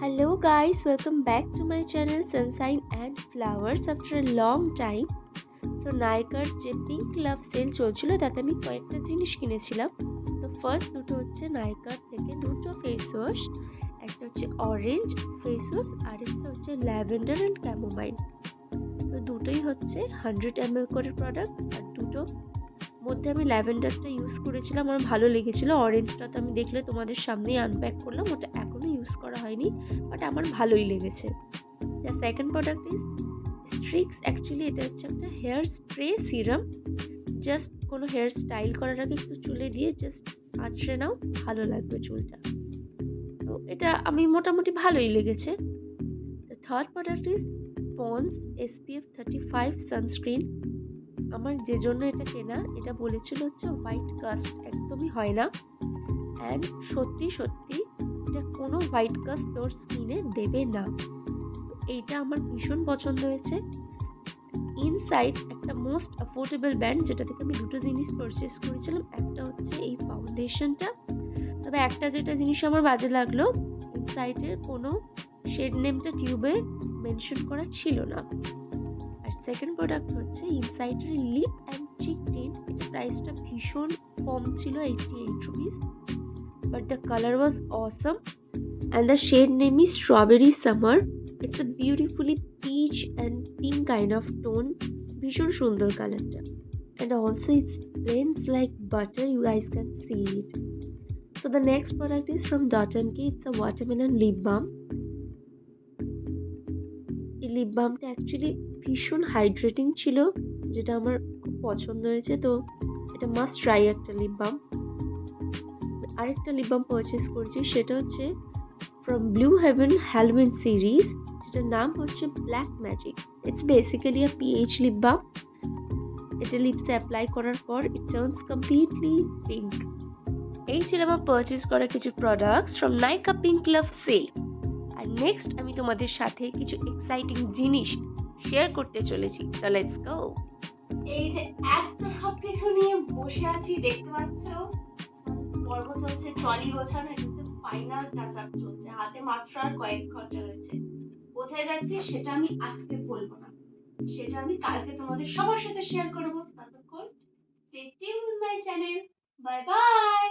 Hello guys, welcome back to my channel Sunshine and Flowers after a long time. So নাইকার যে pink love sell চলছিল তাতে আমি কয়েকটা জিনিস কিনেছিলাম। তো ফার্স্ট দুটো হচ্ছে নাইকার থেকে দুটো ফেস ওয়াশ, একটা হচ্ছে অরেঞ্জ ফেস ওয়াশ আর একটা হচ্ছে ল্যাভেন্ডার অ্যান্ড ক্যামোমাইল। তো দুটোই হচ্ছে 100 ml করে প্রোডাক্ট, আর দুটো মধ্যে আমি ল্যাভেন্ডারটা ইউজ করেছিলাম, আমার ভালো লেগেছিল। অরেঞ্জটা তো আমি দেখলে তোমাদের সামনেই আনপ্যাক করলাম, ওটা এখনো ইউজ করা হয়নি, বাট আমার ভালোই লেগেছে। The second product is Strix. Actually এটা হচ্ছে একটা হেয়ার স্প্রে সিরাম। জাস্ট কোনো হেয়ার স্টাইল করার আগে একটু চুলে দিয়ে জাস্ট আঁচড়ে নাও, ভালো লাগবে চুলটা। তো এটা আমি মোটামুটি ভালোই লেগেছে। The third product is Pond's SPF 35 sunscreen. আমার যে জন্য এটা কেনা, এটা বলেছিল হচ্ছে হোয়াইট কাস্ট একদমই হয় না, অ্যান্ড সত্যি সত্যি এটা কোনো হোয়াইট কাস্ট তোর স্কিনে দেবে না। এইটা আমার ভীষণ পছন্দ হয়েছে। ইনসাইড একটা মোস্ট অ্যাফোর্ডেবল ব্র্যান্ড, যেটা থেকে আমি দুটো জিনিস পারচেস করেছিলাম। একটা হচ্ছে এই ফাউন্ডেশনটা, তবে একটা যেটা জিনিস আমার বাজে লাগলো, ইনসাইডের কোনো শেড নেমটা টিউবে মেনশন করা ছিল না। আর সেকেন্ড প্রোডাক্ট হচ্ছে ইনসাইডের লিপ অ্যান্ড চিক টিন্ট। এটা প্রাইসটা ভীষণ কম ছিল, 88 rupees, but the colour was awesome and the shade name is strawberry summer. It's a beautifully peach and pink kind of tone, ভীষণ সুন্দর কালারটা, and also it's blends like butter, you guys can see it. So the next product is from Dot & Key. It's a watermelon lip balm. এই lip বামটা actually ভীষণ hydrating ছিল, যেটা আমার খুব পছন্দ হয়েছে। তো এটা মাস্ট ট্রাই একটা লিপ বাম। আরেকটা লিপ বাম পারচেস করেছি, সেটা হচ্ছে from blue heaven Halloween series, যেটার নাম হচ্ছে black magic. It's basically a pH lip balm. এটা লিপসে অ্যাপ্লাই করার পর ইট টার্নস কমপ্লিটলি পিঙ্ক। এই ছিল আমার পারচেস করা কিছু products from Nykaa pink love sale. আর নেক্সট আমি তোমাদের সাথে কিছু এক্সাইটিং জিনিস শেয়ার করতে চলেছি। So let's go. এই যে এত সবকিছু নিয়ে বসে আছি, দেখতে পাচ্ছ পর্ব চলছে, ট্রলি গোছানো, এটা হচ্ছে ফাইনাল টাচ আপ চলছে, হাতে মাত্র আর কয়েক ঘন্টা রয়েছে। কোথায় যাচ্ছি সেটা আমি আজকে বলবো না, সেটা আমি কালকে তোমাদের সবার সাথে শেয়ার করবো। ততক্ষণ stay tune with my channel. Bye bye.